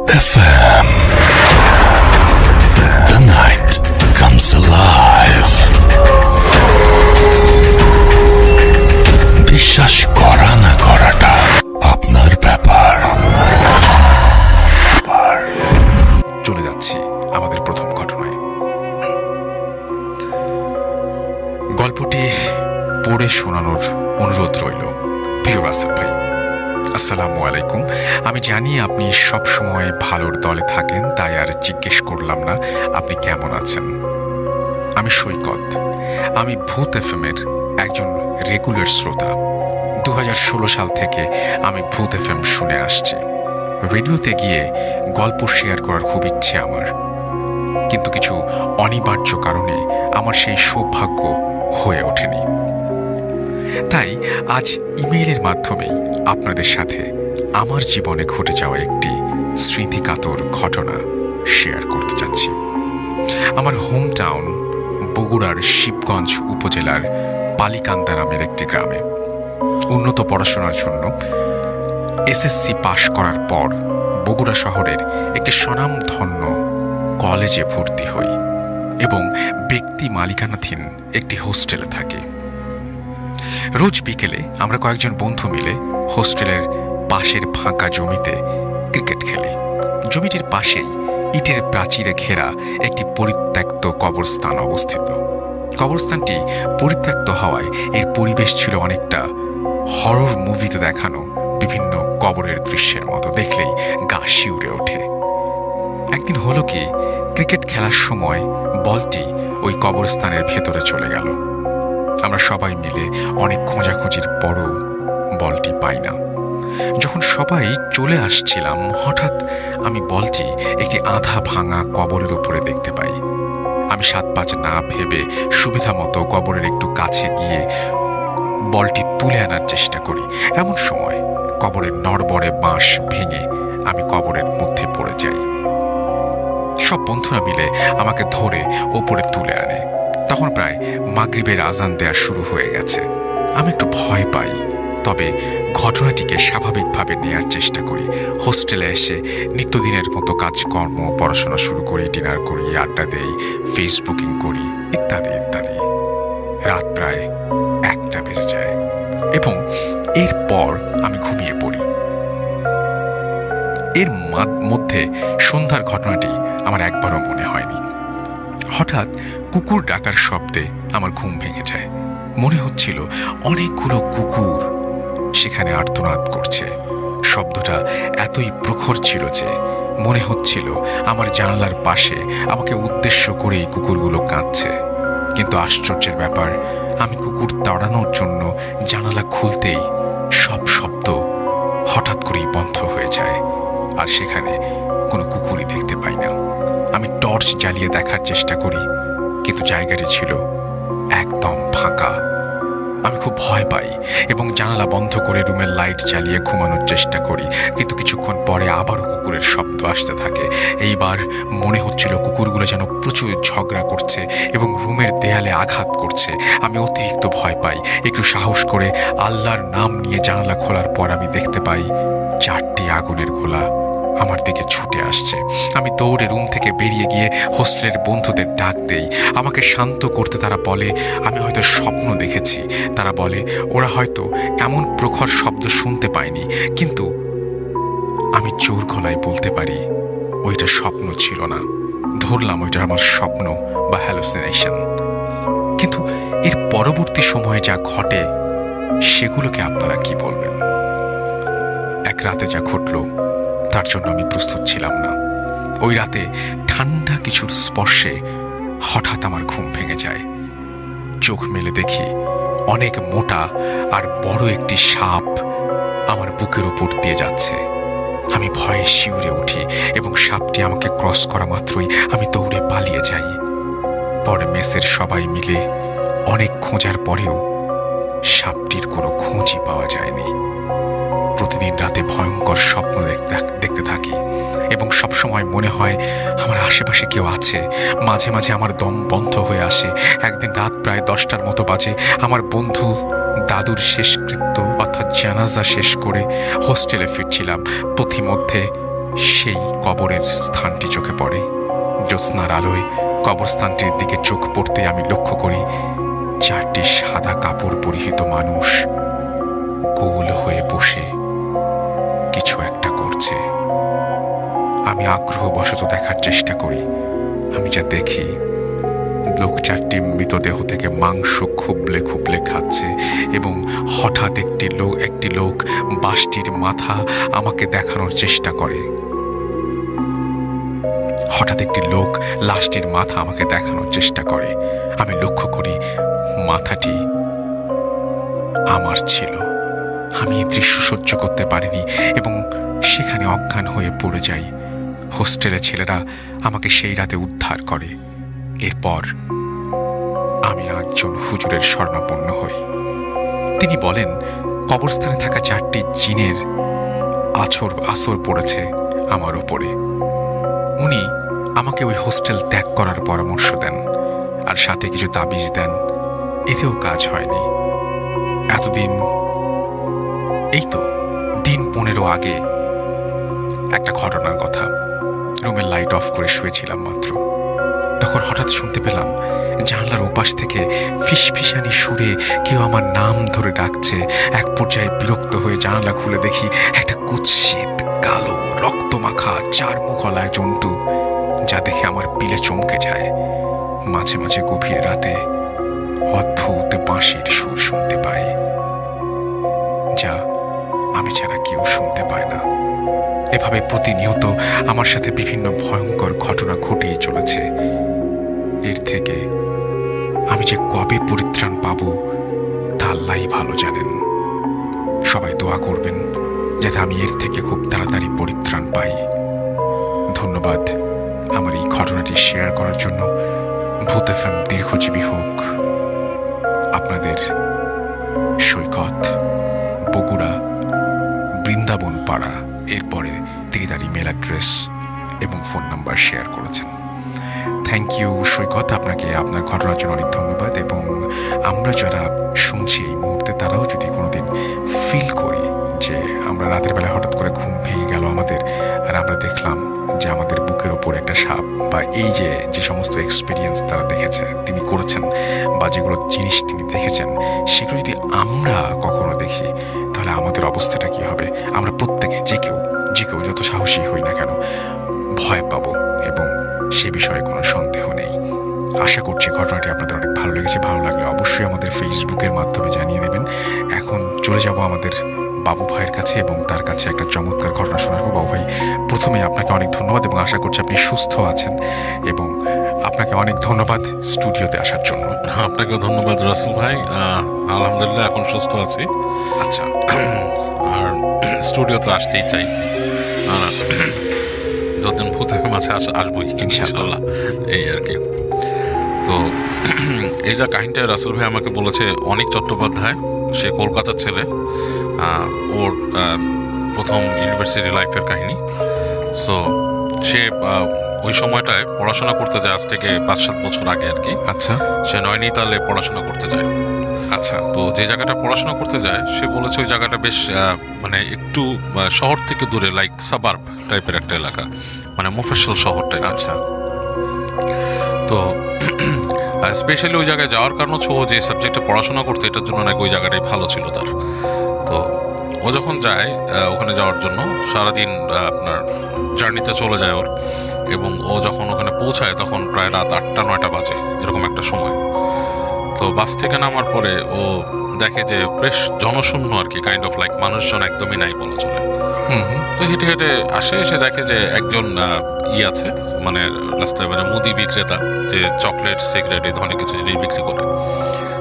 FM. The night comes alive. বিশ্বাস করা না করাটা আপনার ব্যাপার। চলে যাচ্ছি আমাদের প্রথম ঘটনায়। গল্পটি পড়ে শোনানোর অনুরোধ রইল প্রিয় রাসেল ভাই। আসসালামু আলাইকুম। আমি জানি আপনি সব সময় ভালোর দলে থাকেন, তাই আর জিজ্ঞেস করলাম না আপনি কেমন আছেন। আমি সৈকত। আমি ভূত এফএম-এর একজন রেগুলার শ্রোতা। 2016 সাল থেকে আমি ভূত এফএম শুনে আসছি। রেডিওতে গিয়ে গল্প শেয়ার করার খুব ইচ্ছে আমার, কিন্তু কিছু অনিবার্য কারণে আমার সেই সৌভাগ্য হয়ে ওঠেনি। তাই আজ ইমেইলের মাধ্যমেই আপনাদের সাথে আমার জীবনে ঘটে যাওয়া একটি স্মৃতিকাতর ঘটনা শেয়ার করতে চাচ্ছি। আমার হোম টাউন বগুড়ার শিবগঞ্জ উপজেলার পালিকান্দা নামের একটি গ্রামে উন্নত পড়াশোনার জন্য এসএসসি পাশ করার পর বগুড়া শহরের একটি স্বনামধন্য কলেজে ভর্তি হই এবং ব্যক্তি মালিকানাধীন একটি হোস্টেলে থাকি। রোজ বিকেলে আমরা কয়েকজন বন্ধু মিলে হোস্টেলের পাশের ফাঁকা জমিতে ক্রিকেট খেলি। জমিটির পাশেই ইটের প্রাচীরে ঘেরা একটি পরিত্যক্ত কবরস্থান অবস্থিত। কবরস্থানটি পরিত্যক্ত হওয়ায় এর পরিবেশ ছিল অনেকটা হরর মুভিতে দেখানো বিভিন্ন কবরের দৃশ্যের মতো, দেখলেই গা শিউরে ওঠে। একদিন হলো কি, ক্রিকেট খেলার সময় বলটি ওই কবরস্থানের ভেতরে চলে গেল। আমরা সবাই মিলে অনেক খোঁজাখুঁজির পরও বলটি পাই না। যখন সবাই চলে আসছিলাম, হঠাৎ আমি বলটি একটি আধা ভাঙা কবরের উপরে দেখতে পাই। আমি 7-5 না ভেবে সুবিধা মতো কবরের একটু কাছে গিয়ে বলটি তুলে আনার চেষ্টা করি। এমন সময় কবরের নড়বড়ে বাঁশ ভেঙে আমি কবরের মধ্যে পড়ে যাই। সব বন্ধুরা মিলে আমাকে ধরে ওপরে তুলে আনে। তখন প্রায় মাগরিবের আজান দেয়া শুরু হয়ে গেছে। আমি একটু ভয় পাই, তবে ঘটনাটিকে স্বাভাবিকভাবে নেয়ার চেষ্টা করি। হোস্টেলে এসে নিত্যদিনের মতো কাজকর্ম, পড়াশোনা শুরু করি, ডিনার করি, আড্ডা দেই, ফেসবুকিং করি, ইত্যাদি ইত্যাদি। রাত প্রায় 1টা বেজে যায় এবং এরপর আমি ঘুমিয়ে পড়ি। এর মধ্যে সন্ধ্যার ঘটনাটি আমার একবারও মনে হয়নি। হঠাৎ কুকুর ডাকার শব্দে আমার ঘুম ভেঙে যায়। মনে হচ্ছিল অনেকগুলো কুকুর সেখানে আর্তনাদ করছে। শব্দটা এতই প্রখর ছিল যে মনে হচ্ছিল আমার জানালার পাশে আমাকে উদ্দেশ্য করেই কুকুরগুলো কাঁদছে। কিন্তু আশ্চর্যের ব্যাপার, আমি কুকুর তাড়ানোর জন্য জানালা খুলতেই সব শব্দ হঠাৎ করেই বন্ধ হয়ে যায়, আর সেখানে কোনো কুকুরই দেখতে পাই না। আমি টর্চ জ্বালিয়ে দেখার চেষ্টা করি, কিন্তু জায়গাটি ছিল একদম ফাঁকা। আমি খুব ভয় পাই এবং জানালা বন্ধ করে রুমের লাইট জ্বালিয়ে ঘুমানোর চেষ্টা করি, কিন্তু কিছুক্ষণ পরে আবারও কুকুরের শব্দ আসতে থাকে। এইবার মনে হচ্ছিল কুকুরগুলো যেন প্রচুর ঝগড়া করছে এবং রুমের দেয়ালে আঘাত করছে। আমি অতিরিক্ত ভয় পাই। একটু সাহস করে আল্লাহর নাম নিয়ে জানালা খোলার পর আমি দেখতে পাই 4টি আগুনের গোলা আমার দিকে ছুটে আসছে। আমি দৌড়ে রুম থেকে বেরিয়ে গিয়ে হোস্টেলের বন্ধুদের ডাক দেই। আমাকে শান্ত করতে তারা বলে আমি হয়তো স্বপ্ন দেখেছি। তারা বলে ওরা হয়তো এমন প্রখর শব্দ শুনতে পায়নি, কিন্তু আমি জোর গলায় বলতে পারি ওইটা স্বপ্ন ছিল না। ধরলাম ওইটা আমার স্বপ্ন বা হ্যালুসিনেশন। কিন্তু এর পরবর্তী সময়ে যা ঘটে সেগুলোকে আপনারা কি বলবেন? এক রাতে যা ঘটলো তার জন্য আমি প্রস্তুত ছিলাম না। ওই রাতে ঠান্ডা কিছুর স্পর্শে হঠাৎ আমার ঘুম ভেঙে যায়। চোখ মেলে দেখি অনেক মোটা আর বড় একটি সাপ আমার বুকের উপর দিয়ে যাচ্ছে। আমি ভয়ে শিউরে উঠি এবং সাপটি আমাকে ক্রস করা মাত্রই আমি দৌড়ে পালিয়ে যাই। পরে মেসের সবাই মিলে অনেক খোঁজার পরেও সাপটির কোনো খোঁজই পাওয়া যায়নি। প্রতিদিন রাতে ভয়ঙ্কর স্বপ্ন দেখতে থাকি এবং সবসময় মনে হয় আমার আশেপাশে কেউ আছে। মাঝে মাঝে আমার দম বন্ধ হয়ে আসে। একদিন রাত প্রায় 10টার মতো বাজে। আমার বন্ধু দাদুর শেষকৃত্য অর্থাৎ জানাজা শেষ করে হোস্টেলে ফিরছিলাম। পথিমধ্যে সেই কবরের স্থানটি চোখে পড়ে। জ্যোৎস্নার আলোয় কবরস্থানটির দিকে চোখ পড়তে আমি লক্ষ্য করি 4টি সাদা কাপড় পরিহিত মানুষ গোল হয়ে বসে কিছু একটা করছে। আমি আগ্রহবশত দেখার চেষ্টা করি। আমি যা দেখি, লোক 4টি মৃতদেহ থেকে মাংস খুবলে খুবলে খাচ্ছে এবং হঠাৎ একটি লোক বাঁশটির মাথা আমাকে দেখানোর চেষ্টা করে। লাশটির মাথা আমাকে দেখানোর চেষ্টা করে। আমি লক্ষ্য করি মাথাটি আমার ছিল। আমি এই দৃশ্য সহ্য করতে পারিনি এবং সেখানে অজ্ঞান হয়ে পড়ে যাই। হোস্টেলে ছেলেরা আমাকে সেই রাতে উদ্ধার করে। এরপর আমি একজন হুজুরের শরণাপন্ন হই। তিনি বলেন কবরস্থানে থাকা 4টি জিনের আসর পড়েছে আমার উপরে। উনি আমাকে ওই হোস্টেল ত্যাগ করার পরামর্শ দেন আর সাথে কিছু তাবিজ দেন। এতেও কাজ হয়নি। এতদিন, এই তো দিন 15 আগে একটা ঘটনার কথা। রুমের লাইট অফ করে শুয়েছিলাম মাত্র, তখন হঠাৎ শুনতে পেলাম জানলার ওপাশ থেকে ফিসফিসানি সুরে কেউ আমার নাম ধরে ডাকছে। এক পর্যায়ে বিরক্ত হয়ে জানলা খুলে দেখি একটা কুৎসিত কালো রক্তমাখা 4 মুখলা জন্তু, যা দেখে আমার পিলে চমকে যায়। মাঝে মাঝে গভীর রাতে অদ্ভুত বাঁশির সুর শুনতে পাই, যা আমি ছাড়া কেউ শুনতে পায় না। এভাবে প্রতিনিয়ত আমার সাথে বিভিন্ন ভয়ঙ্কর ঘটনা ঘটিয়ে চলেছে। এর থেকে আমি যে কবে পরিত্রাণ পাব তা আল্লাহই ভালো জানেন। সবাই দোয়া করবেন যাতে আমি এর থেকে খুব তাড়াতাড়ি পরিত্রাণ পাই। ধন্যবাদ আমার এই ঘটনাটি শেয়ার করার জন্য। ভূত এফএম দীর্ঘজীবী হোক। আপনাদের সৈকত, বগুড়া, বৃন্দাবন পাড়া। এরপরে তিনি তার ইমেল অ্যাড্রেস এবং ফোন নাম্বার শেয়ার করেছেন। থ্যাংক ইউ সৈকত, আপনাকে আপনার ঘটনার জন্য অনেক ধন্যবাদ। এবং আমরা যারা শুনছি এই মুহূর্তে, তারাও যদি কোনোদিন ফিল করি যে আমরা রাতের বেলা হঠাৎ করে ঘুম ভেঙে গেল আমাদের, আর আমরা দেখলাম যে আমাদের বুকের ওপর একটা সাপ, বা এই যে সমস্ত এক্সপিরিয়েন্স তারা দেখেছে, তিনি করেছেন, বা যেগুলো জিনিস তিনি দেখেছেন, সেগুলো যদি আমরা কখনো দেখি তাহলে আমাদের অবস্থাটা কী হবে? আমরা প্রত্যেকে যে কেউ যত সাহসী হই না কেন ভয় পাবো, এবং সে বিষয়ে কোনো সন্দেহ নেই। আশা করছি ঘটনাটি আপনাদের অনেক ভালো লেগেছে। ভালো লাগলে অবশ্যই আমাদের ফেসবুকের মাধ্যমে জানিয়ে দেবেন। এখন চলে যাব আমাদের বাবু ভাইয়ের কাছে এবং তার কাছে একটা চমৎকার ঘটনা শোনাবো। বাবু ভাই, প্রথমে আপনাকে অনেক ধন্যবাদ এবং আশা করছি আপনি সুস্থ আছেন, এবং আপনাকে অনেক ধন্যবাদ স্টুডিওতে আসার জন্য। আপনাকেও ধন্যবাদ রাসেল ভাই। আলহামদুলিল্লাহ এখন সুস্থ আছি। আচ্ছা, আর স্টুডিওতে আসতেই চাই, আর যতদিন ভূতের মাঝে আসবোই ইনশাআল্লাহ, এই আর কি। তো এই যা কাহিনীটা রাসেল ভাই আমাকে বলেছে, অনিক চট্টোপাধ্যায়, সে কলকাতার ছেলে। ওর প্রথম ইউনিভার্সিটি লাইফের কাহিনী। সো সে ওই সময়টায় পড়াশোনা করতে যায়, আজ থেকে 5-7 বছর আগে আর কি। আচ্ছা, সে নয়নিতালে পড়াশোনা করতে যায়। আচ্ছা, তো যে জায়গাটা পড়াশোনা করতে যায়, সে বলেছে ওই জায়গাটা বেশ মানে একটু শহর থেকে দূরে, লাইক সাবার্ব টাইপের একটা এলাকা, মানে মফস্বল শহর টাইপ। আচ্ছা। তো স্পেশালি ওই জায়গায় যাওয়ার কারণ হচ্ছে ও যে সাবজেক্টে পড়াশোনা করতে, এটার জন্য নাকি ওই জায়গাটাই ভালো ছিল তার। তো ও যখন যায় ওখানে যাওয়ার জন্য, সারাদিন আপনার জার্নিতে চলে যায় ওর, এবং ও যখন ওখানে পৌঁছায় তখন প্রায় রাত 8টা-9টা বাজে, এরকম একটা সময়। তো বাস থেকে নামার পরে ও দেখে যে বেশ জনশূন্য আর কি, কাইন্ড অফ লাইক মানুষজন একদমই নাই বলা চলে। তো হেঁটে হেঁটে আসে, এসে দেখে যে একজন আছে, মানে রাস্তায়, মানে মুদি বিক্রেতা, যে চকলেট, সিগারেট, এই ধরনের কিছু জিনিস বিক্রি করে।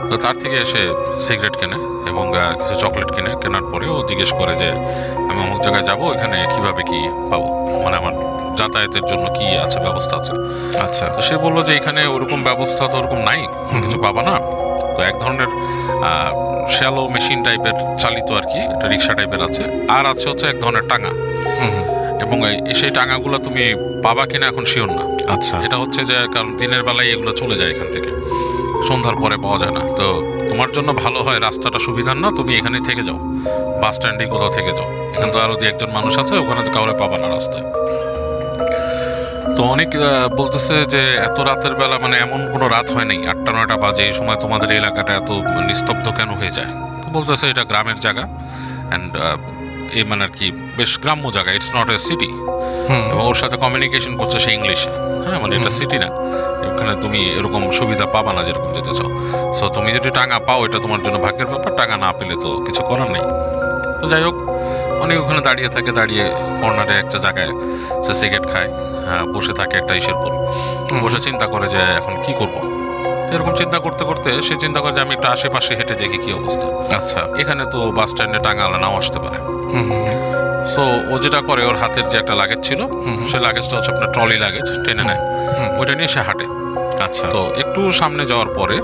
তো তার থেকে এসে সিগারেট কেনে এবং কিছু চকলেট কেনার পরে ও জিজ্ঞেস করে যে আমি অমুক জায়গায় যাবো, এখানে কিভাবে কি পাবো, মানে আমার যাতায়াতের জন্য কি আছে, ব্যবস্থা আছে? আচ্ছা। তো সে বললো যে এখানে ওরকম ব্যবস্থা তো ওরকম নাই, কিছু পাবা না। তো এক ধরনের শ্যালো মেশিন টাইপের চালিত আর কি, একটা রিক্সা টাইপের আছে, আর আছে হচ্ছে এক ধরনের টাঙা, এবং সেই টাঙাগুলো তুমি পাবা কিনা এখন শিওর না। আচ্ছা। এটা হচ্ছে যে কারণ দিনের বেলায় এগুলো চলে যায় এখান থেকে, সন্ধ্যার পরে পাওয়া যায় না। তো তোমার জন্য ভালো হয়, রাস্তাটা সুবিধার না, তুমি এখানেই থেকে যাও, বাস স্ট্যান্ডে কোথাও থেকে যাও, এখানে তো আরও দু একজন মানুষ আছে, ওখানে তো কাউরে পাবা না রাস্তায়। তো অনেক বলতেছে যে এত রাতের বেলা, মানে এমন কোনো রাত হয় নাই, 8টা-9টা বাজে, এই সময় তোমাদের এলাকাটা এত নিস্তব্ধ কেন হয়ে যায়? তো বলতেছে এটা গ্রামের জায়গা, অ্যান্ড এই মানে আর কি বেশ গ্রাম্য জায়গা, ইটস নট এ সিটি। এবং ওর সাথে কমিউনিকেশন করছে সে ইংলিশে। হ্যাঁ, মানে এটা সিটি না, এখানে তুমি এরকম সুবিধা পাবা না যেরকম যেতে চাও। সো তুমি যদি টাকা পাও এটা তোমার জন্য ভাগ্যের ব্যাপার, টাকা না পেলে তো কিছু করার নেই। তো যাই হোক, অনেক ওখানে দাঁড়িয়ে থাকে, দাঁড়িয়ে কর্নারে একটা জায়গায় সে সিগারেট খায়, বসে থাকে একটা ইসের পর, বসে চিন্তা করে যে এখন কি করব। এরকম চিন্তা করতে করতে সে চিন্তা করে যে আমি একটু আশেপাশে হেঁটে দেখি কি অবস্থা। আচ্ছা, এখানে তো বাস স্ট্যান্ডে টাঙ্গালা নাও আসতে পারে। সো ও যেটা করে, ওর হাতের যে একটা লাগেজ ছিল, সে লাগেজটা হচ্ছে আপনার ট্রলি লাগেজ, টেনে নেয়, ওইটা নিয়ে সে হাঁটে। আচ্ছা, তো একটু সামনে যাওয়ার পরে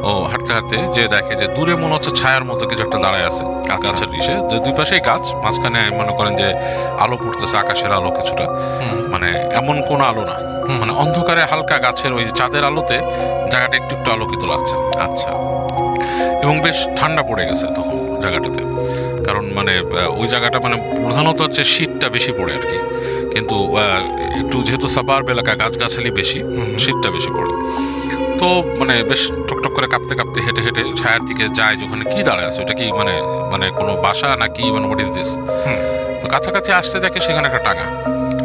ও হাঁটতে হাঁটতে যে দেখে যে দূরে মনে হচ্ছে ছায়ার মতো কিছু একটা দাঁড়ায় আছে গাছের ইসে, দুই পাশেই গাছ, মাঝখানে মনে করেন যে আলো পড়তেছে, আকাশের আলো কিছুটা, মানে এমন কোনো আলো না, মানে অন্ধকারে হালকা গাছের ওই চাঁদের আলোতে জায়গাটা একটু একটু আলোকিত লাগছে। আচ্ছা, এবং বেশ ঠান্ডা পড়ে গেছে তখন জায়গাটাতে, কারণ মানে ওই জায়গাটা মানে প্রধানত হচ্ছে শীতটা বেশি পড়ে আর কি, কিন্তু একটু যেহেতু সাবার্ব এলাকা, গাছগাছালি বেশি, শীতটা বেশি পড়ে। তো মানে বেশ টকটক করে কাঁপতে কাঁপতে হেঁটে হেঁটে ছায়ার দিকে যায়, ওখানে কি দাঁড়ায় আছে, ওটা কি মানে মানে কোনো বাসা না কি, মানে হোয়াট ইজ দিস। তো কাছাকাছি আসতে দেখে সেখানে একটা টাঙা।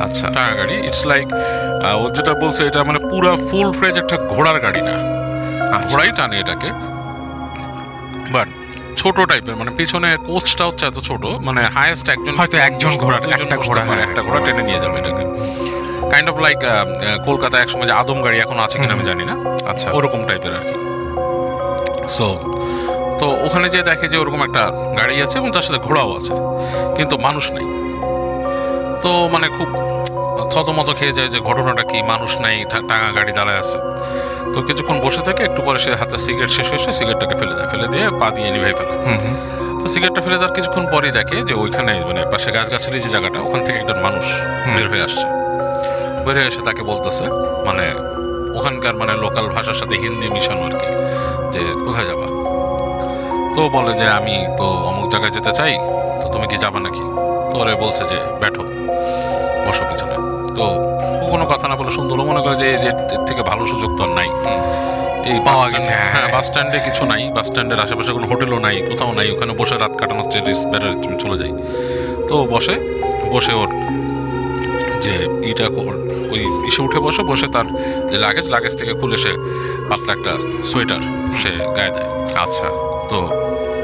আচ্ছা, টাঙা গাড়ি, ইটস লাইক ও যেটা বলছে এটা মানে পুরা ফুল ফ্রেজ একটা ঘোড়ার গাড়ি না, ঘোড়াই টানে এটাকে, বাট ছোট টাইপের, মানে পিছনে কোচটা হচ্ছে এত ছোট, মানে হাইয়েস্ট একজন ঘোড়া টেনে নিয়ে যাবে এটাকে, কাইন্ড অফ লাইক কলকাতায় একসময় যে আদম গাড়ি এখন আছে কিনা আমি জানি না, আচ্ছা ওরকম টাইপের আর কি। সো তো ওখানে যে দেখে যে ওরকম একটা গাড়ি আছে এবং তার সাথে ঘোড়াও আছে, কিন্তু মানুষ নেই। তো মানে খুব থতমত খেয়ে যায় যে ঘটনাটা কি, মানুষ নাই, টাঙা গাড়ি দাঁড়ায় আছে। তো কিছুক্ষণ বসে থাকে, একটু পরে সে হাতে সিগারেট শেষ হয়েছে, সিগারেটটাকে ফেলে দেয়, ফেলে দিয়ে পা দিয়ে নিভাই ফেলে। তো সিগারেটটা ফেলে দেওয়ার কিছুক্ষণ পরেই দেখে যে ওইখানে মানে পাশে গাছগাছালি যে জায়গাটা, ওখান থেকে একজন মানুষ বের হয়ে আসছে। বের হয়ে এসে তাকে বলতেছে, মানে ওখানকার মানে লোকাল ভাষার সাথে হিন্দি মিশানো আর কি, যে কোথায় যাবা। তো বলে যে আমি তো অমুক জায়গায় যেতে চাই, তো তুমি কি যাবা নাকি? তো ওরে বলছে যে ব্যাঠো, বসো পিছনে। তো কোনো কথা না বলে সুন্দর মনে করে যে এর থেকে ভালো সুযোগ তো আর নাই, এই পাওয়া গেছে। হ্যাঁ, বাস স্ট্যান্ডে কিছু নাই, বাস স্ট্যান্ডের আশেপাশে কোনো হোটেলও নাই, কোথাও নাই, ওখানে বসে রাত কাটানোর চেয়ে বেটার তুমি চলে যাই। তো বসে ওর যে ইটা ওই ইসে উঠে বসে তার যে লাগেজ থেকে খুলে সে পাতলা একটা সোয়েটার সে গায়ে দেয়। আচ্ছা, তো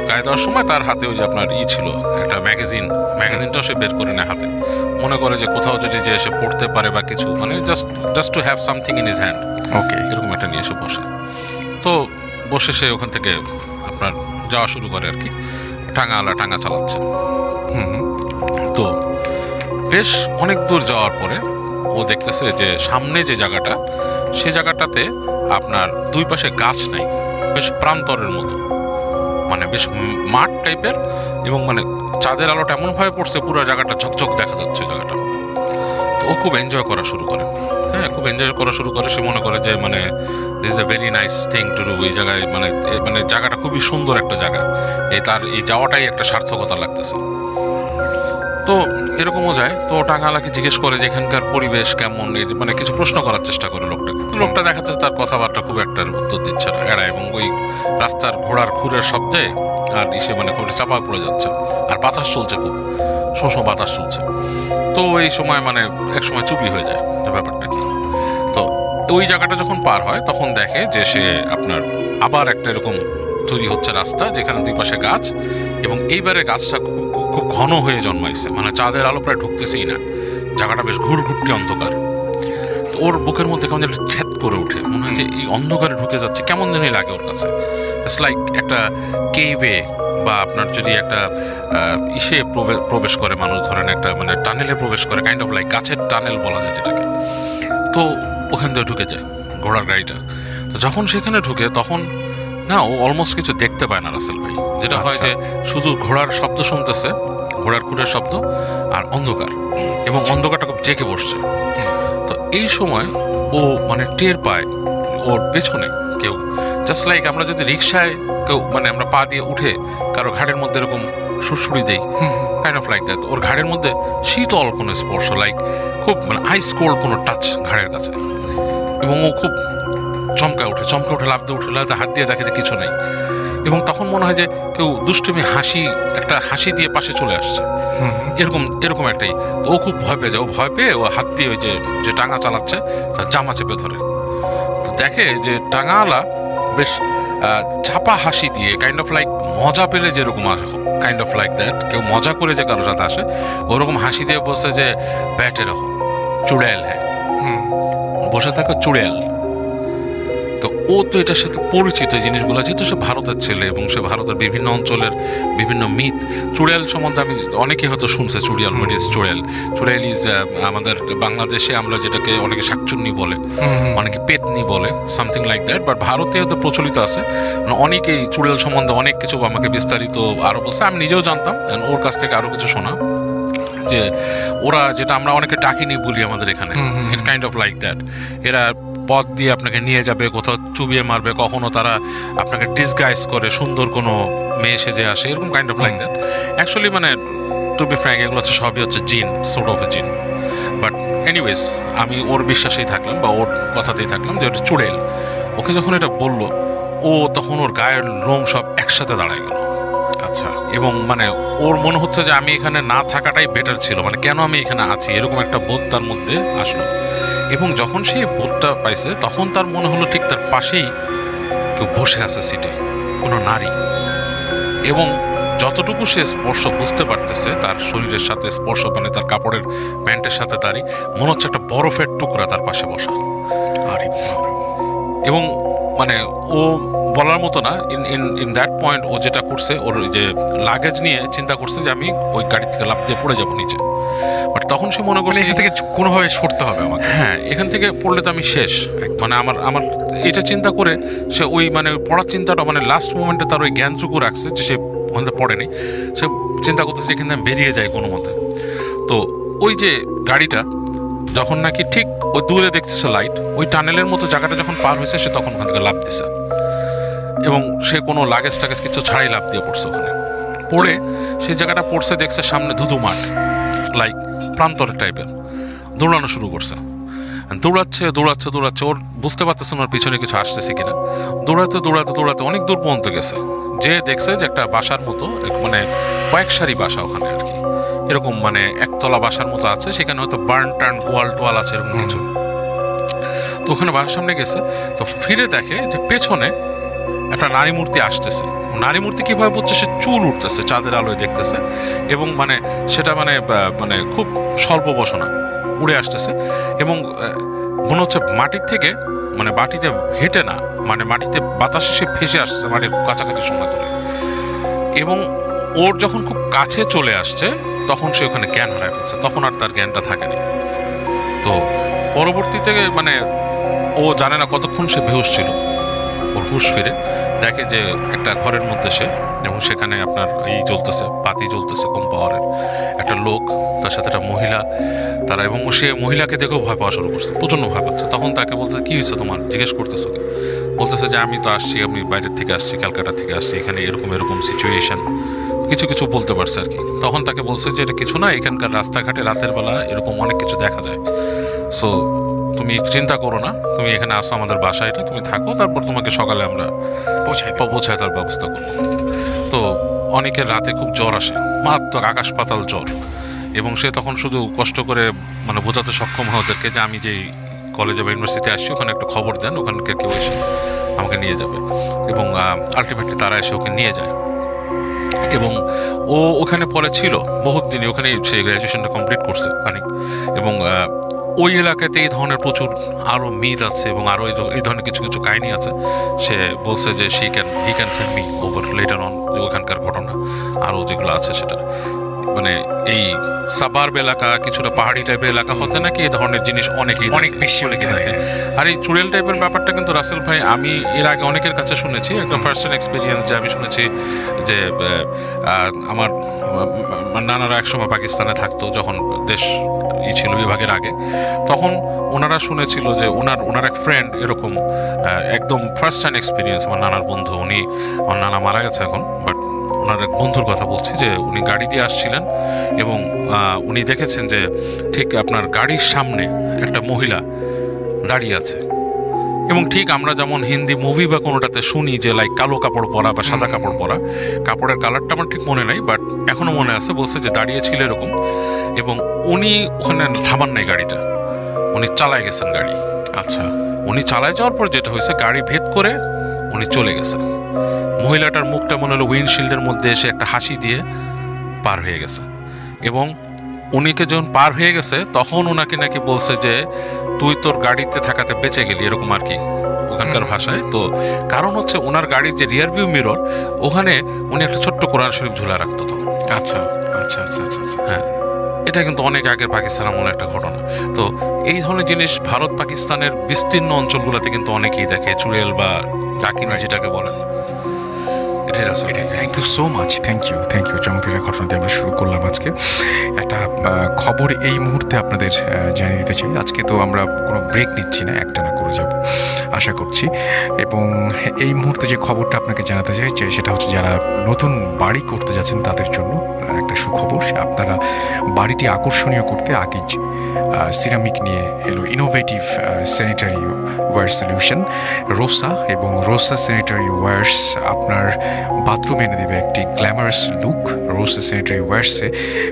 গায়ে দেওয়ার সময় তার হাতে ওই যে আপনার ছিল একটা ম্যাগাজিনটাও সে বের করে নেয় হাতে, মনে করে যে কোথাও যদি যে সে পড়তে পারে বা কিছু, মানে just to have something in his hand, okay, এরকম একটা নিয়ে এসে বসে। তো বসে সে ওখান থেকে আপনার যাওয়া শুরু করে আর কি, টাঙা চালাচ্ছে। তো বেশ অনেক দূর যাওয়ার পরে ও দেখতেছে যে সামনে যে জায়গাটা, সে জায়গাটাতে আপনার দুই পাশে গাছ নাই, বেশ প্রান্তরের মতো, মানে বেশ মাঠ টাইপের, এবং মানে চাঁদের আলোটা এমনভাবে পড়ছে পুরো জায়গাটা ঝকঝক দেখা যাচ্ছে জায়গাটা। তো ও খুব এনজয় করা শুরু করে, খুব এনজয় করা শুরু করে। সে মনে করে যে মানে this is a very nice thing to do, এই জায়গায় মানে জায়গাটা খুবই সুন্দর একটা জায়গা, তার এই যাওয়াটাই একটা সার্থকতা লাগতেছে। তো এরকমও যায়। তো টাঙ্গালাকে জিজ্ঞেস করে যে এখানকার পরিবেশ কেমন, মানে কিছু প্রশ্ন করার চেষ্টা করে লোকটাকে। লোকটা দেখাচ্ছে তার কথাবার্তা খুব একটা উত্তর দিচ্ছে না, এড়ায়, এবং ওই রাস্তার ঘোড়ার খুরের শব্দে আর মানে খুব চাপা পড়ে যাচ্ছে, আর বাতাস চলছে, খুব শোঁ বাতাস চলছে। তো এই সময় মানে এক সময় চুপি হয়ে যায় ব্যাপারটা কি। তো ওই জায়গাটা যখন পার হয় তখন দেখে যে সে আপনার আবার একটা এরকম তৈরি হচ্ছে রাস্তা, যেখানে দুই পাশে গাছ, এবং এইবারে গাছটা খুব ঘন হয়ে জন্মাইছে, মানে চাঁদের আলো প্রায় ঢুকতেছেই না, জায়গাটা বেশ ঘুরঘুরটি অন্ধকার। তো ওর বুকের মধ্যে কেমন যেন ছেদ করে ওঠে, মনে হয় যে এই অন্ধকারে ঢুকে যাচ্ছে, কেমন জানি লাগে ওর কাছে। ইটস লাইক একটা কেভে, বা আপনার যদি একটা ইসে প্রবেশ করে মানুষ, ধরেন একটা মানে টানেলে প্রবেশ করে, কাইন্ড অফ লাইক গাছের টানেল বলা যায় যেটাকে। তো ওখান থেকে ঢুকে যায় ঘোড়ার গাড়িটা। তো যখন সেখানে ঢুকে তখন না, ও অলমোস্ট কিছু দেখতে পায় না রাসেল ভাই, যেটা হয় যে শুধু ঘোড়ার শব্দ শুনতেছে, ঘোড়ার খুরের শব্দ, আর অন্ধকার, এবং অন্ধকারটা খুব জেঁকে বসছে। তো এই সময় ও মানে টের পায় ওর পেছনে কেউ জাস্ট লাইক আমরা যদি রিক্সায় কেউ মানে আমরা পা দিয়ে উঠে কারো ঘাড়ের মধ্যে এরকম সুড়সুড়ি দেই, কাইন্ড অফ লাইক দ্যাট। ওর ঘাড়ের মধ্যে শীতল কোনো স্পর্শ, লাইক খুব মানে আইস কোল্ড কোনো টাচ ঘাড়ের কাছে, এবং ও খুব চমকা উঠে লাফ দিয়ে উঠে হাত দিয়ে দেখে যে কিছু নেই। এবং তখন মনে হয় যে কেউ দুষ্টুমি একটা হাসি দিয়ে পাশে চলে আসছে, এরকম একটাই। তো ও খুব ভয় পেয়ে যায়, ও ভয় পেয়ে ও হাত দিয়ে ওই যে টাঙা চালাচ্ছে তার জামা চেপে ধরে। তো দেখে যে টাঙাওয়ালা বেশ চাপা হাসি দিয়ে কাইন্ড অফ লাইক মজা পেলে যেরকম কাইন্ড অফ লাইক দ্যাট, কেউ মজা করে যে কারোর সাথে আসে ওরকম হাসি দিয়ে বসে যে ব্যাট এরকম চুড়েল, হ্যাঁ বসে থাকে চুড়েল। তো ও তো এটার সাথে পরিচিত জিনিসগুলো, যেহেতু সে ভারতের ছেলে এবং সে ভারতের বিভিন্ন অঞ্চলের বিভিন্ন মিথ চুড়েল সম্বন্ধে আমি অনেকে হয়তো শুনছে। চুড়েল ইজ আমাদের বাংলাদেশে আমরা যেটাকে অনেকে শাকচুন্নি বলে, অনেকে পেতনি বলে, সামথিং লাইক দ্যাট। বাট ভারতে হয়তো প্রচলিত আছে, অনেকেই চুড়েল সম্বন্ধে অনেক কিছু আমাকে বিস্তারিত আরও বলছে, আমি নিজেও জানতাম, ওর কাছ থেকে আরও কিছু শোনা যে ওরা যেটা আমরা অনেকে ডাকিনি বলি আমাদের এখানে, ইট কাইন্ড অফ লাইক দ্যাট। এরা পথ দিয়ে আপনাকে নিয়ে যাবে, কোথাও চুবিয়ে মারবে, কখনো তারা আপনাকে ডিসগাইজ করে সুন্দর কোনো মেয়ে সেজে আসে, এরকম kind of like that. Actually মানে টু বি ফ্র্যাঙ্ক এগুলো হচ্ছে সবই হচ্ছে জিন, সোর্ট অফ এ জিন। বাট এনিওয়েজ আমি ওর বিশ্বাসেই থাকলাম বা ওর কথাতেই থাকলাম যে ওটা চুড়েল। ওকে যখন এটা বললো, ও তখন ওর গায়ের লোম সব একসাথে দাঁড়ায় গেল। আচ্ছা। এবং মানে ওর মনে হচ্ছে যে আমি এখানে না থাকাটাই বেটার ছিল, মানে কেন আমি এখানে আছি, এরকম একটা বোধ তার মধ্যে আসলো। এবং যখন সেই বোধটা পাইছে তখন তার মনে হলো ঠিক তার পাশেই কেউ বসে আছে সিটে, কোনো নারী। এবং যতটুকু সে স্পর্শ বুঝতে পারতেছে তার শরীরের সাথে স্পর্শ, মানে তার কাপড়ের প্যান্টের সাথে তারই মনে হচ্ছে একটা বরফের টুকরা তার পাশে বসা। এবং মানে ও বলার মতো না, ইন দ্যাট পয়েন্ট ও যেটা করছে, ওর যে লাগেজ নিয়ে চিন্তা করছে যে আমি ওই গাড়ি থেকে লাফ দিয়ে পড়ে যাবো নিচে। বাট তখন সে মনে করছে এখান থেকে কোনোভাবে সরতে হবে আমাকে, হ্যাঁ এখান থেকে পড়লে তো আমি শেষ। মানে আমার এটা চিন্তা করে সে ওই মানে পড়ার চিন্তাটা মানে লাস্ট মোমেন্টে তার ওই জ্ঞানটুকু রাখছে যে সে ওখানে পড়েনি। সে চিন্তা করতেছে যেখানে আমি বেরিয়ে যাই কোনো মতে। তো ওই যে গাড়িটা যখন নাকি ঠিক ওই দূরে দেখতেছে লাইট, ওই টানেলের মতো জায়গাটা যখন পার হয়েছে সে তখন ওখান থেকে লাফ দিছে, এবং সে কোনো লাগেজ টাগেজ কিছু ছাড়াই লাফ দিয়ে পড়ছে। ওখানে পড়ে সেই জায়গাটা পড়ছে, দেখছে সামনে ধুধু মাঠ, লাইক প্রান্তরের টাইপের। দৌড়ানো শুরু করছে, দৌড়াচ্ছে। ওর বুঝতে পারতেছে ওর পিছনে কিছু আসতেছে কিনা। দৌড়াতে অনেক দূর পর্যন্ত গেছে, যে দেখছে যে একটা বাসার মতো, মানে কয়েক সারি বাসা ওখানে আর কি, এরকম মানে একতলা বাসার মতো আছে, সেখানে হয়তো বার্ন টার্ন গোয়াল টোয়াল আছে এরকম কিছু। তো ওখানে বাসার সামনে গেছে, তো ফিরে দেখে যে পেছনে একটা নারী মূর্তি আসতেছে। নারী মূর্তি কিভাবে বুঝছে, সে চুল উঠতেছে, চাঁদের আলোয় দেখতেছে, এবং মানে সেটা মানে খুব স্বল্প বসনা উড়ে আসতেছে, এবং মনে হচ্ছে মাটির থেকে মানে মাটিতে হেঁটে না, মানে মাটিতে বাতাসে সে ভেসে আসছে মাটির কাছাকাছি সময় ধরে। এবং ওর যখন খুব কাছে চলে আসছে তখন সে ওখানে জ্ঞান হারায় ফেলছে, তখন আর তার জ্ঞানটা থাকেনি। তো পরবর্তীতে মানে ও জানে না কতক্ষণ সে বেহুশ ছিল। ওর হুশ ফিরে দেখে যে একটা ঘরের মধ্যে সে, এবং সেখানে আপনার চলতেছে, বাতি জ্বলতেছে কম পাওয়ারের, একটা লোক, তার সাথে একটা মহিলা, তারা, এবং সে মহিলাকে দেখেও ভয় পাওয়া শুরু করছে, প্রচণ্ড ভয় পাচ্ছে। তখন তাকে বলতেছে কি হয়েছে তোমার, জিজ্ঞেস করতেছো কি? বলতেছে যে আমি তো আসছি, আমি বাইরের থেকে আসছি, ক্যালকাটা থেকে আসছি, এখানে এরকম সিচুয়েশন, কিছু বলতে পারছে আর কি। তখন তাকে বলছে যে এটা কিছু না, এখানকার রাস্তাঘাটে রাতের বেলা এরকম অনেক কিছু দেখা যায়, সো তুমি চিন্তা করো না, তুমি এখানে আসো আমাদের বাসায়, এটা তুমি থাকো, তারপর তোমাকে সকালে আমরা পৌঁছায় তার ব্যবস্থা করবো। তো অনেকের রাতে খুব জ্বর আসে, মারাত্মক আকাশ পাতাল জ্বর, এবং সে তখন শুধু কষ্ট করে মানে বোঝাতে সক্ষম হয় ওদেরকে যে আমি যেই কলেজে বা ইউনিভার্সিটিতে আসছি ওখানে একটা খবর দেন, ওখানকার কেউ এসে আমাকে নিয়ে যাবে। এবং আলটিমেটলি তারা এসে ওকে নিয়ে যায়। এবং ও ওখানে পরে ছিল বহুত দিনই, ওখানে সে গ্র্যাজুয়েশনটা কমপ্লিট করছে খানিক। এবং ওই এলাকাতে এই ধরনের প্রচুর আরও মিথ আছে, এবং আরও এই ধরনের কিছু কাহিনী আছে। সে বলছে যে he can send me over letter on, যে ওখানকার ঘটনা আরও যেগুলো আছে সেটা। মানে এই সাবার্ব এলাকা, কিছুটা পাহাড়ি টাইপের এলাকা হতে নাকি এই ধরনের জিনিস অনেক বেশি থাকে। আর এই চুড়েল টাইপের ব্যাপারটা কিন্তু রাসেল ভাই আমি এর আগে অনেকের কাছে শুনেছি, একটা ফার্স্ট হ্যান্ড এক্সপিরিয়েন্স, যে আমি শুনেছি যে আমার নানারা একসময় পাকিস্তানে থাকতো যখন দেশ ছিল বিভাগের আগে, তখন ওনারা শুনেছিল যে ওনার এক ফ্রেন্ড এরকম একদম ফার্স্ট হ্যান্ড এক্সপিরিয়েন্স, আমার নানার বন্ধু, আমার নানা মারা গেছে এখন, বাট ওনার এক বন্ধুর কথা বলছি, যে উনি গাড়ি দিয়ে আসছিলেন এবং উনি দেখেছেন যে ঠিক আপনার গাড়ির সামনে একটা মহিলা দাঁড়িয়ে আছে, এবং ঠিক আমরা যেমন হিন্দি মুভি বা কোনোটাতে শুনি যে লাইক কালো কাপড় পরা বা সাদা কাপড় পরা, কাপড়ের কালারটা আমার ঠিক মনে নাই, বাট এখনো মনে আছে, বলছে যে দাঁড়িয়েছিল এরকম, এবং উনি ওখানে থামান নাই গাড়িটা, উনি চালায় গেছেন গাড়ি। আচ্ছা, উনি চালায় যাওয়ার পর যেটা হয়েছে, গাড়ি ভেদ করে উনি চলে গেছে। মহিলাটার মুখটা মনে হলো উইন্ডশিল্ডের মধ্যে এসে একটা হাসি দিয়ে পার হয়ে গেছে, এবং উনিকে যখন পার হয়ে গেছে তখন ওনাকে নাকি বলছে যে তুই তোর গাড়িতে থাকাতে বেঁচে গেলি, এরকম আর কি ওখানকার ভাষায়। তো কারণ হচ্ছে ওনার গাড়ির যে রিয়ার ভিউ মিরর, ওখানে উনি একটা ছোট্ট কোরআন শরীফ ঝুলা রাখতো। তো আচ্ছা আচ্ছা আচ্ছা আচ্ছা আচ্ছা, হ্যাঁ, এটা কিন্তু অনেক আগের পাকিস্তান আমলের একটা ঘটনা। তো এই ধরনের জিনিস ভারত পাকিস্তানের বিস্তীর্ণ অঞ্চলগুলোতে কিন্তু অনেকেই দেখে, চুড়েল বা ডাকিনি যেটাকে বলে। Thank you so much, thank you চমৎকার ঘটনা দিয়ে আমরা শুরু করলাম আজকে। একটা খবর এই মুহূর্তে আপনাদের জানিয়ে দিতে চাই, আজকে তো আমরা কোনো ব্রেক নিচ্ছি না, একটা না করে যাব আশা করছি। এবং এই মুহূর্তে যে খবরটা আপনাকে জানাতে চাই সেটা হচ্ছে, যারা নতুন বাড়ি করতে যাচ্ছেন তাদের জন্য একটা সুখবর। আপনারা বাড়িটি আকর্ষণীয় করতে আকিজ সিরামিক নিয়ে এলো innovative sanitary ware solution Rosa, এবং রোসা স্যানিটারি ওয়্যার্স আপনার বাথরুমে এনে দেবে একটি গ্ল্যামারাস লুক। রোসা স্যানিটারি ওয়্যার্সে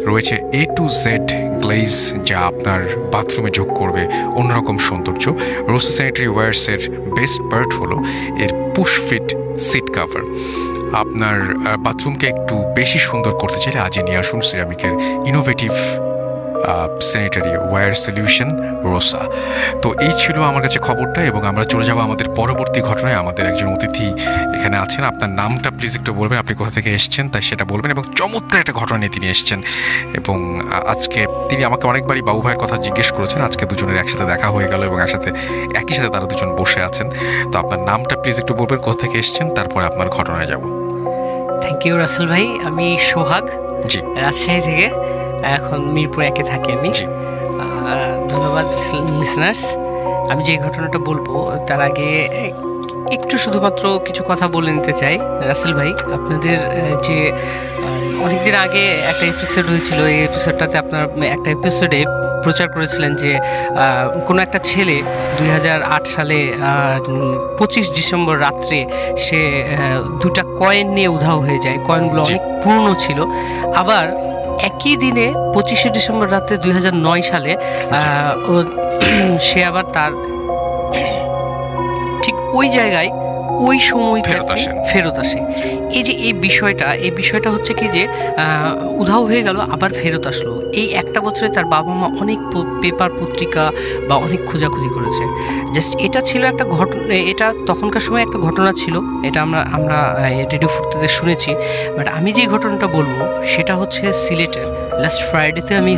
রয়েছে A to Z গ্লেজ, যা আপনার বাথরুমে যোগ করবে অন্যরকম সৌন্দর্য। রোসা স্যানিটারি ওয়্যার্সের বেস্ট পার্ট হলো এর পুশ ফিট সিট কাভার। আপনার বাথরুমকে একটু বেশি সুন্দর করতে চাইলে আজই নিয়ে আসুন সিরামিকের ইনোভেটিভ স্যানিটারি ওয়্যার সলিউশন রোসা। তো এই ছিল আমার কাছে খবরটা, এবং আমরা চলে যাব আমাদের পরবর্তী ঘটনায়। আমাদের একজন অতিথি এখানে আছেন, আপনার নামটা প্লিজ একটু বলবেন, আপনি কোথা থেকে এসেছেন তাই সেটা বলবেন, এবং চমৎকার একটা ঘটনা নিয়ে তিনি এসেছেন। এবং আজকে তিনি আমাকে অনেকবারই বাবু ভাইয়ের কথা জিজ্ঞেস করেছেন, আজকে দুজনের একসাথে দেখা হয়ে গেল এবং একই সাথে তারা দুজন বসে আছেন। তো আপনার নামটা প্লিজ একটু বলবেন, কোথা থেকে এসেছেন, তারপরে আপনার ঘটনায় যাব। থ্যাংক ইউ রাসেল ভাই, আমি সোহাগ, জি, রাজশাহী থেকে, এখন মিরপুর একে থাকি আমি। ধন্যবাদ লিসনার্স। আমি যে ঘটনাটা বলবো তার আগে একটু শুধুমাত্র কিছু কথা বলে নিতে চাই। রাসেল ভাই, আপনাদের যে অনেকদিন আগে একটা এপিসোড হয়েছিল, এই এপিসোডটাতে আপনার একটা এপিসোডে প্রচার করেছিলেন যে কোনো একটা ছেলে 2008 সালে 25 ডিসেম্বর রাত্রে সে দুটা কয়েন নিয়ে উধাও হয়ে যায়। কয়েনগুলো অনেক পুরনো ছিল। আবার একই দিনে 25শে ডিসেম্বর রাত্রে 2009 সালে সে আবার তার ঠিক ওই জায়গায় ওই সময় ফেরত আসে। এই বিষয়টা হচ্ছে কি যে উধাও হয়ে গেল আবার ফেরত আসলো। এই একটা বছরে তার বাবা মা অনেক পেপার পত্রিকা বা অনেক খোঁজাখুঁজি করেছে। জাস্ট এটা ছিল একটা ঘটনা, এটা তখনকার সময় একটা ঘটনা ছিল, এটা আমরা রেডিও ফুটতে শুনেছি। বাট আমি যে ঘটনাটা বলবো সেটা হচ্ছে সিলেটের। লাস্ট ফ্রাইডেতে আমি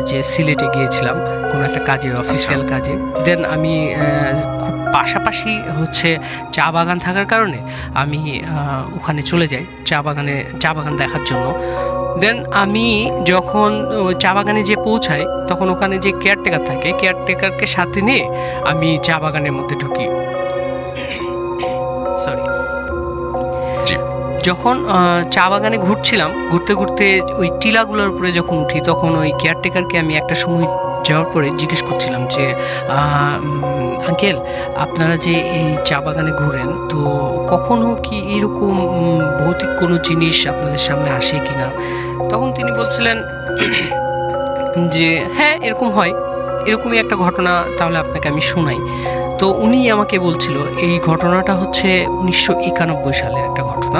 যে সিলেটে গিয়েছিলাম কোনো একটা কাজে, অফিসিয়াল কাজে। দেন আমি খুব পাশাপাশি চা বাগান থাকার কারণে আমি ওখানে চলে যাই চা বাগান দেখার জন্য। দেন আমি যখন চা বাগানে যে পৌঁছাই তখন ওখানে যে কেয়ারটেকার থাকে, কেয়ারটেকারকে সাথে নিয়ে আমি চা বাগানের মধ্যে ঢুকি। যখন চা বাগানে ঘুরতে ঘুরতে ওই টিলাগুলোর উপরে যখন উঠি, তখন ওই কেয়ারটেকারকে আমি একটা সময় যাওয়ার পরে জিজ্ঞেস করছিলাম যে আঙ্কেল, আপনারা যে এই চা বাগানে ঘুরেন, তো কখনো কি এরকম ভৌতিক কোনো জিনিস আপনাদের সামনে আসে কিনা? তখন তিনি বলছিলেন যে হ্যাঁ, এরকম হয়, এরকমই একটা ঘটনা, তাহলে আপনাকে আমি শোনাই। তো উনি আমাকে বলছিল এই ঘটনাটা 1991 সালের একটা ঘটনা।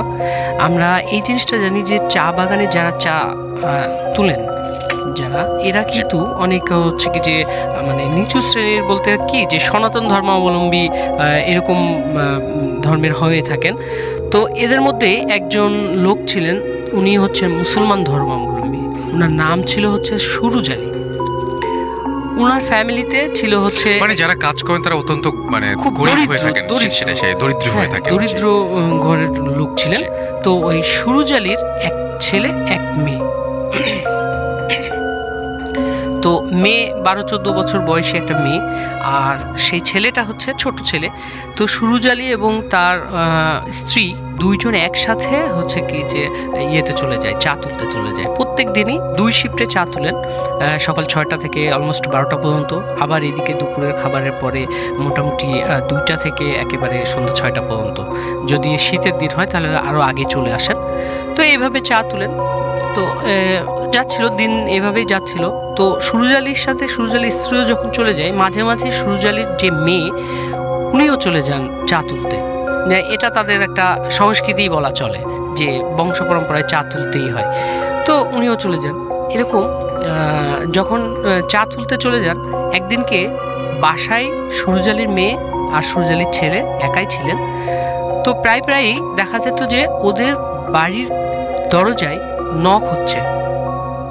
আমরা এই জিনিসটা জানি যে চা বাগানে যারা চা তুলেন, এরা কিন্তু অনেক কি যে মানে নিচু শ্রেণীর, বলতে কি যে সনাতন ধর্মাবলম্বী এরকম ধর্মের হয়ে থাকেন। তো এদের মধ্যে একজন লোক ছিলেন, উনি মুসলমান ধর্মাবলম্বী। ওনার নাম ছিল হচ্ছে সুরুজ আলী। ওনার ফ্যামিলিতে ছিল হচ্ছে মানে যারা কাজ করেন তারা অত্যন্ত মানে খুব গরিব হয়ে থাকেন, সেটা সেই দরিদ্র হয়ে থাকে, দরিদ্র ঘরের লোক ছিলেন। তো ওই সুরুজ আলীর এক ছেলে এক মেয়ে। তো মেয়ে 12-14 বছর বয়সী একটা মেয়ে, আর সেই ছেলেটা হচ্ছে ছোট ছেলে। তো সুরুজ আলী এবং তার স্ত্রী দুইজন একসাথে হচ্ছে কি যে ইয়েতে চলে যায়, চা তুলতে চলে যায়। প্রত্যেক দিনই 2 শিফটে চা তুলেন, সকাল 6টা থেকে অলমোস্ট 12টা পর্যন্ত, আবার এদিকে দুপুরের খাবারের পরে মোটামুটি 2টা থেকে একেবারে সন্ধ্যা 6টা পর্যন্ত। যদি শীতের দিন হয় তাহলে আরও আগে চলে আসেন। তো এইভাবে চা তুলেন। তো যাচ্ছিল দিন, এভাবেই যাচ্ছিল। তো সুরুজ আলীর সাথে সুরুজ আলীর স্ত্রীও যখন চলে যায়, মাঝে মাঝে সুরুজ আলীর যে মেয়ে উনিও চলে যান চা তুলতে। এটা তাদের একটা সংস্কৃতিই বলা চলে যে বংশ পরম্পরায় চা তুলতেই হয়। তো উনিও চলে যান। এরকম যখন চা তুলতে চলে যান, একদিনকে বাসায় সুরুজ আলীর মেয়ে আর সুরুজ আলীর ছেলে একাই ছিলেন। তো প্রায়ই দেখা যেত যে ওদের বাড়ির দরজায় নক হচ্ছে,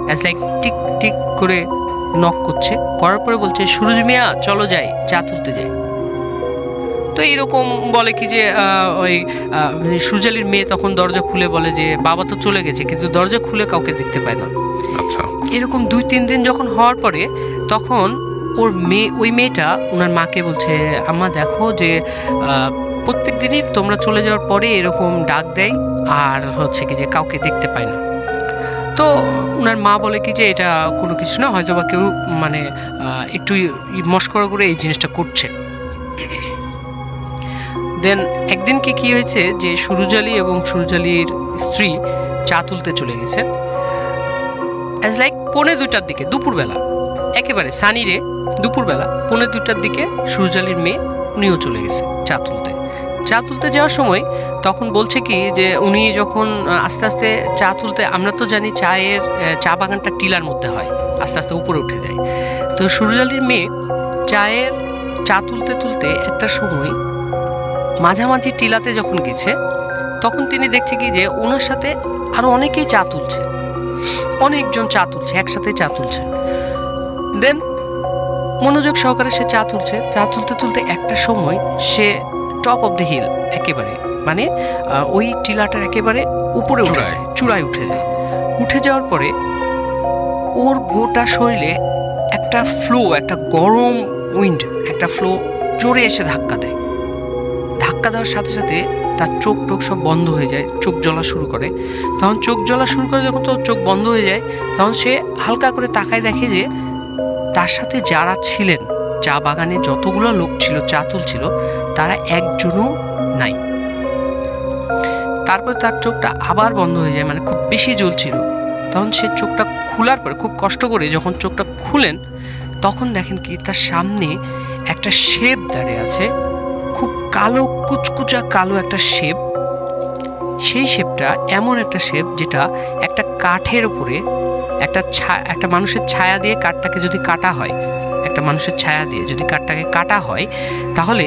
অ্যাজ লাইক টিক টিক করে নক করছে, করার পরে বলছে সুরুজ মিয়া চলো যাই, চা তুলতে যাই। তো এইরকম বলে কি যে ওই সুরুজ আলীর মেয়ে তখন দরজা খুলে বলে যে বাবা তো চলে গেছে, কিন্তু দরজা খুলে কাউকে দেখতে পায় না। আচ্ছা, এরকম 2-3 দিন যখন হওয়ার পরে তখন ওই মেয়েটা ওনার মাকে বলছে, আম্মা দেখো যে প্রত্যেক দিনই তোমরা চলে যাওয়ার পরে এরকম ডাক দেয় আর হচ্ছে কি যে কাউকে দেখতে পায় না। তো ওনার মা বলে কি যে এটা কোনো কিছু না, হয়তো বা কেউ মানে একটু মস্করা করে এই জিনিসটা করছে। দেন একদিন কি হয়েছে যে সুরুজ আলী এবং সুরুজ আলীর স্ত্রী চা তুলতে চলে গেছে, অ্যাজ লাইক 1:45টার দিকে, দুপুরবেলা, একেবারে সানি রে দুপুরবেলা 1:45টার দিকে সুরুজ আলীর মেয়ে উনিও চলে গেছে চা তুলতে যাওয়ার সময় তখন বলছে কি যে উনি যখন আস্তে আস্তে চা তুলতে, আমরা তো জানি চা বাগানটা টিলার মধ্যে হয়, আস্তে আস্তে উপরে উঠে যায়। তো সুরুজ আলীর মেয়ে চা তুলতে একটা সময় মাঝামাঝি টিলাতে যখন গেছে, তখন তিনি দেখছে কি যে ওনার সাথে আরো অনেকেই চা তুলছে, অনেকজন চা তুলছে, একসাথে চা তুলছে। দেন মনোযোগ সহকারে সে চা তুলতে একটা সময় সে টপ অফ দ্য হিল, একেবারে মানে ওই টিলাটার একেবারে উপরে চূড়ায় উঠে যায়। উঠে যাওয়ার পরে ওর গোটা শরীরে একটা গরম উইন্ড, একটা ফ্লো জোরে এসে ধাক্কা দেওয়ার সাথে সাথে তার চোখ সব বন্ধ হয়ে যায়, চোখ জ্বলা শুরু করে। যখন তো চোখ বন্ধ হয়ে যায়, তখন সে হালকা করে তাকায়, দেখে যে তার সাথে যারা ছিলেন, চা বাগানে যতগুলো লোক ছিল চা তুলছিল, তারা একজনও নাই। তারপর তার চোখটা আবার বন্ধ হয়ে যায়, মানে খুব বেশি জ্বলছিল। তখন সে চোখটা খোলার পরে খুব কষ্ট করে যখন চোখটা খুলেন, তখন দেখেন কি তার সামনে একটা শেপ দাঁড়িয়ে আছে, খুব কালো, কুচকুচা কালো একটা শেপ। সেই শেপটা এমন একটা শেপ যেটা একটা কাঠের উপরে একটা মানুষের ছায়া দিয়ে কাঠটাকে যদি কাটা হয়, একটা মানুষের ছায়া দিয়ে যদি কাঠটাকে কাটা হয়, তাহলে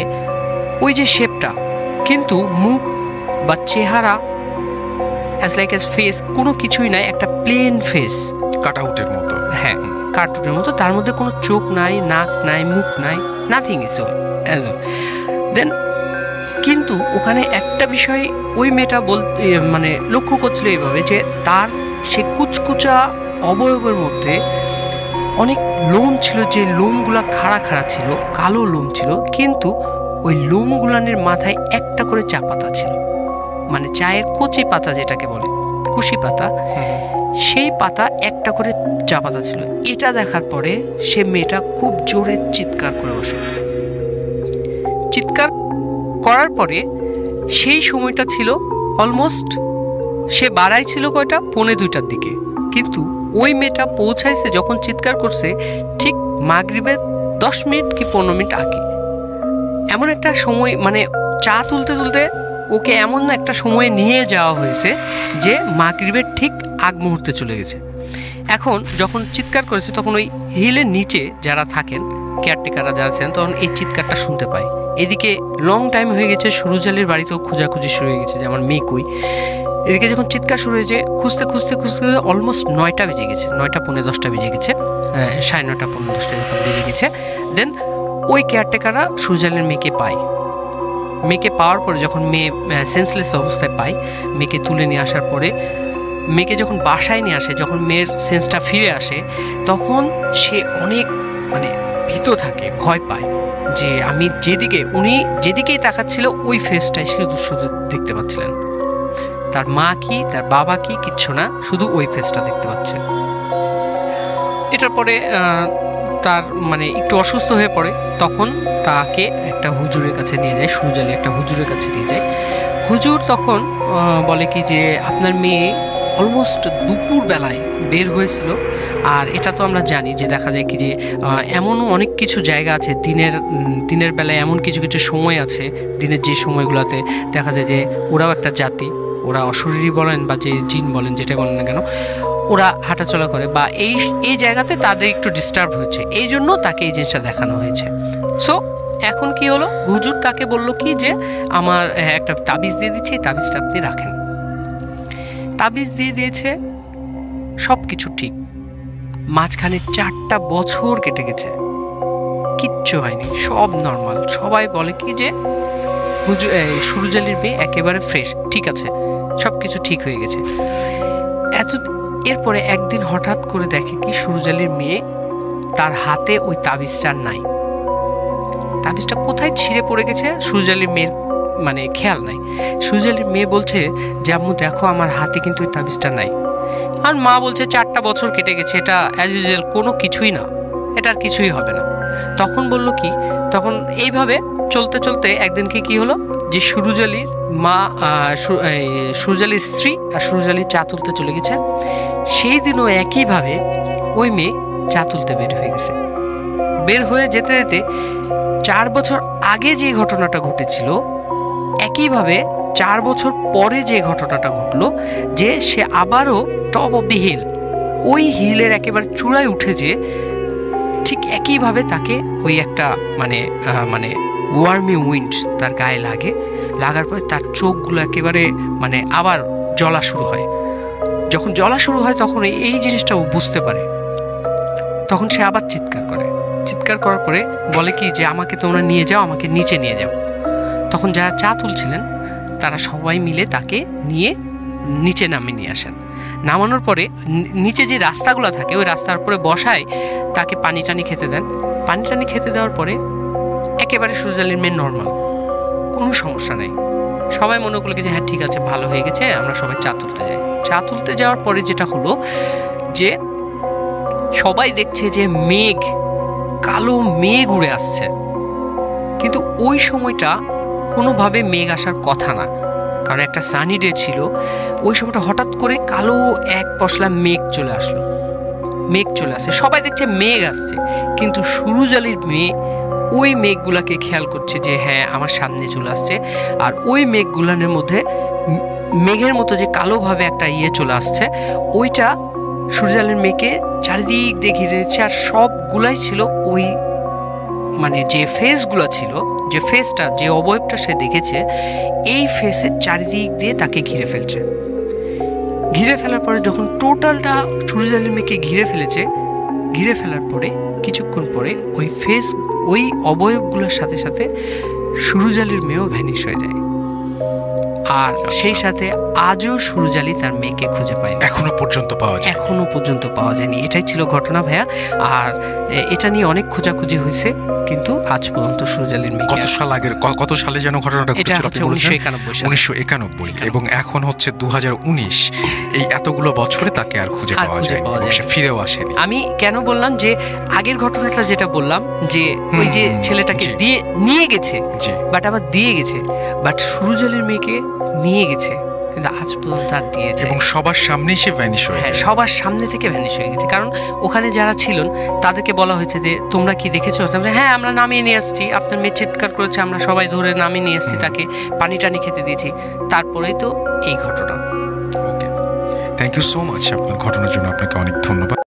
ওই যে শেপটা, কিন্তু মুখ বা চেহারা অ্যাজ লাইক এস ফেস কোনো কিছুই নাই, একটা প্লেন ফেস, কাটআউটের মতো। হ্যাঁ, কার্টুনের মতো। তার মধ্যে কোনো চোখ নাই, নাক নাই, মুখ নাই, নাথিং ইজ অল। দেন কিন্তু ওখানে একটা বিষয় ওই মেয়েটা মানে লক্ষ্য করছিল এইভাবে যে তার সে কুচকুচা অবয়বের মধ্যে অনেক লোম ছিল, যে লোমগুলা খাড়া ছিল, কালো লোম ছিল, কিন্তু ওই লোমগুলানের মাথায় একটা করে চা পাতা ছিল, মানে চায়ের কচি পাতা যেটাকে বলে, কুশি পাতা, সেই পাতা একটা করে চা পাতা ছিল। এটা দেখার পরে সে মেয়েটা খুব জোরে চিৎকার করে বসে। চিৎকার করার পরে সেই সময়টা ছিল অলমোস্ট, সে বাড়াই ছিল কয়টা, 1:45টার দিকে, কিন্তু ওই মেয়েটা পৌঁছাইছে যখন চিৎকার করছে ঠিক মাগরিবের 10 মিনিট কি 15 মিনিট আগে। এমন একটা সময়, মানে চা তুলতে ওকে এমন একটা সময়ে নিয়ে যাওয়া হয়েছে যে মাগরিবের ঠিক আগ মুহূর্তে চলে গেছে। এখন যখন চিৎকার করেছে, তখন ওই হিলের নিচে যারা থাকেন, কেয়ারটেকাররা যারা আছেন, তখন এই চিৎকারটা শুনতে পায়। এদিকে লং টাইম হয়ে গেছে, সুরুজ আলীর বাড়িতেও খোঁজাখুঁজি শুরু হয়ে গেছে যে আমার মেয়ে কই। এদিকে যখন চিৎকার শুরু হয়েছে, খুঁজতে খুঁজতে খুঁজতে অলমোস্ট 9টা বেজে গেছে, 9টা পৌনে 10টা বেজে গেছে, 9:30 পৌনে 10টা এরকম বেজে গেছে। দেন ওই কেয়ারটেকাররা সুরজালের মেয়েকে পায়। মেয়েকে পাওয়ার পরে যখন মেয়ে সেন্সলেস অবস্থায় পায়, মেয়েকে তুলে নিয়ে আসার পরে মেয়েকে যখন বাসায় নিয়ে আসে, যখন মেয়ের সেন্সটা ফিরে আসে, তখন সে অনেক মানে ভীত থাকে, ভয় পায় যে আমি উনি যেদিকেই তাকাচ্ছিল ওই ফেসটাই শুধু শুধু দেখতে পাচ্ছিলেন। তার মা কি, তার বাবা কি, কিচ্ছু না, শুধু ওই ফেসটা দেখতে পাচ্ছে। এটার পরে তার মানে একটু অসুস্থ হয়ে পড়ে। তখন তাকে একটা হুজুরের কাছে নিয়ে যায়, সুরজালি একটা হুজুরের কাছে নিয়ে যায়। হুজুর তখন বলে কি যে আপনার মেয়ে অলমোস্ট দুপুর বেলায় বের হয়েছিল। আর এটা তো আমরা জানি যে দেখা যায় কি যে এমনও অনেক কিছু জায়গা আছে দিনের বেলায়, এমন কিছু কিছু সময় আছে দিনের যে সময়গুলোতে দেখা যায় যে ওরাও একটা জাতি, ওরা অশরীরী বলেন বা যে জিন বলেন, যেটা বলেন না কেন, ওরা হাঁটাচলা করে বা এই জায়গাতে তাদের একটু ডিস্টার্ব হয়েছে, এই জন্য তাকে এই জিনিসটা দেখানো হয়েছে। সো এখন কি হলো, হুজুর তাকে বলল কি যে আমার একটা তাবিজ দিয়ে দিচ্ছি, এই তাবিজটা আপনি রাখেন। তাবিজ দিয়ে দিয়েছে, সব কিছু ঠিক। মাঝখানে 4টা বছর কেটে গেছে, কিচ্ছু হয়নি, সব নর্মাল। সবাই বলে কি যে সুরজালির মেয়ে একেবারে ফ্রেশ, ঠিক আছে, সব কিছু ঠিক হয়ে গেছে। এরপরে একদিন হঠাৎ করে দেখে কি সুরজালির মেয়ে, তার হাতে ওই তাবিজটা নাই। তাবিজটা কোথায় ছিঁড়ে পড়ে গেছে সুরজালির মেয়ের মানে খেয়াল নাই। সুরজালির মেয়ে বলছে যে আম্মু দেখো আমার হাতে কিন্তু ওই তাবিজটা নাই। আর মা বলছে 4টা বছর কেটে গেছে, এটা অ্যাজ ইউজুয়াল কোনো কিছুই না, এটা আর কিছুই হবে না। তখন বলল কি, তখন এইভাবে চলতে চলতে একদিন কি হলো যে সুরজালির মা, সুরজালির স্ত্রী আর সুরজালির চা তুলতে চলে গেছে। সেই দিনও একইভাবে ওই মেয়ে চা তুলতে বের হয়ে গেছে। বের হয়ে যেতে যেতে 4 বছর আগে যে ঘটনাটা ঘটেছিল, একইভাবে 4 বছর পরে যে ঘটনাটা ঘটলো, যে সে আবারও টপ অফ দি হিল, ওই হিলের একেবারে চূড়ায় উঠেছে, ঠিক একইভাবে তাকে ওই একটা মানে ওয়ার্মি উইন্ড তার গায়ে লাগার পরে তার চোখগুলো একেবারে মানে আবার জ্বলা শুরু হয়। যখন জ্বলা শুরু হয় তখন এই জিনিসটা ও বুঝতে পারে। তখন সে আবার চিৎকার করার পরে বলে কি যে আমাকে তোমরা নিয়ে যাও, আমাকে নিচে নিয়ে যাও। তখন যারা চা তুলছিলেন তারা সবাই মিলে তাকে নিয়ে নিচে নামিয়ে নিয়ে আসেন। নামানোর পরে নিচে যে রাস্তাগুলো থাকে ওই রাস্তার উপরে বসায় তাকে পানি টানি খেতে দেন। পানি টানি খেতে দেওয়ার পরে একেবারে সুরজালির মেয়ে নর্মাল, কোনো সমস্যা নেই। সবাই মনে করলো যে হ্যাঁ ঠিক আছে, ভালো হয়ে গেছে, আমরা সবাই চা তুলতে যাই। চা তুলতে যাওয়ার পরে যেটা হলো যে সবাই দেখছে যে কালো মেঘ উড়ে আসছে, কিন্তু ওই সময়টা কোনোভাবে মেঘ আসার কথা না, কারণ একটা সানি ডে ছিল। ওই সময়টা হঠাৎ করে কালো এক পশলা মেঘ চলে আসে। সবাই দেখছে মেঘ আসছে, কিন্তু সুরজালির মেয়ে ওই মেঘগুলাকে খেয়াল করছে যে হ্যাঁ আমার সামনে চলে আসছে। আর ওই মেঘগুলানের মধ্যে মেঘের মতো যে কালোভাবে একটা চলে আসছে, ওইটা সুরজালির মেয়েকে চারিদিক দিয়ে ঘিরে দিচ্ছে। আর সবগুলাই ছিল ওই মানে যে ফেসগুলো ছিল, যে ফেসটা, যে অবয়বটা সে দেখেছে, এই ফেসের চারিদিক দিয়ে তাকে ঘিরে ফেলছে। ঘিরে ফেলার পরে যখন টোটালটা সুরজালির মেয়েকে ঘিরে ফেলার পরে কিছুক্ষণ পরে ওই অবয়বগুলোর সাথে সাথে সুরজালির মেয়েও ভ্যানিশ হয়ে যায়। আর সেই সাথে আজও সুরজালি তার মেয়েকে খুঁজে পায়নি, এখনো পর্যন্ত পাওয়া যায়নি। এটাই ছিল ঘটনা ভাইয়া। আর এটা নিয়ে অনেক খোঁজাখুঁজি হয়েছে, কিন্তু আজ পর্যন্ত সুরজালির মেয়ে কত সালে যেন ঘটনাটা ঘটেছিল? 1991। এবং এখন হচ্ছে 2019। এই এতগুলো বছরে তাকে আর খুঁজে পাওয়া যায়নি, সে ফিরেও আসেনি। আমি কেন বললাম যে আগের ঘটনাটা যেটা বললাম যে ওই যে ছেলেটাকে নিয়ে গেছে, বাট আবার দিয়ে গেছে, বাট সুরজালির মেয়েকে নিয়ে গেছে কিন্তু আজ পর্যন্ত আর দিয়ে যায়, এবং সবার সামনেই সে ভ্যানিশ হয়ে যায়। সবার সামনে থেকে ভ্যানিশ হয়ে গেছে। কারণ ওখানে যারা ছিলেন তাদেরকে বলা হয়েছে যে তোমরা কি দেখেছো? হ্যাঁ আমরা নামিয়ে নিয়ে আসছি, আপনার মেয়ে চিৎকার করেছে, আমরা সবাই ধরে নামিয়ে নিয়ে আসছি, তাকে পানি টানি খেতে দিয়েছি। তারপরেই তো এই ঘটনা। ওকে, থ্যাংক ইউ সো মাচ। আপনার ঘটনার জন্য আপনাকে অনেক ধন্যবাদ।